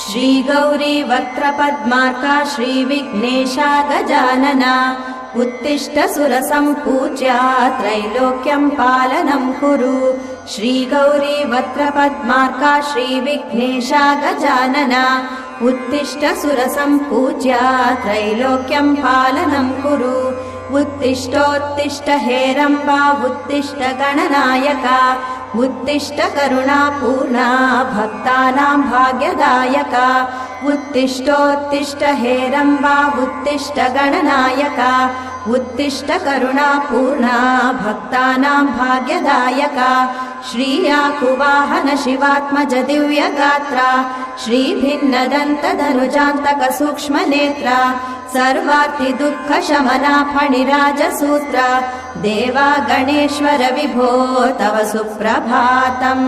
श्रीगौरी वक्त्रपद्मार्का श्रीविघ्नेशा गजानना उत्तिष्ठ सुरसम्पूज्या त्रैलोक्यं पालनं कुरु। श्रीगौरी वक्त्रपद्मार्का श्रीविघ्नेशा गजानना उत्तिष्ठ सुरसम्पूज्या त्रैलोक्यं पालनं कुरु। उत्तिष्ठोत्तिष्ठ हेरम्बा उत्तिष्ठ गणनायका उत्तिष्ठ करुणापूर्णा भक्तानां भाग्यदायका। उत्तिष्ठोत्तिष्ठ हेरम्बा उत्तिष्ठ गणनायका उत्तिष्ठ करुणापूर्णा भक्तानां भाग्यदायका। श्रीयाकुवाहन शिवात्मज दिव्यगात्रा श्रीभिन्नदन्तधनुजान्तक सूक्ष्मनेत्रा सर्वार्ति दुःखशमना फणिराजसूत्रा देवा गणेश्वर विभो तव सुप्रभातम्।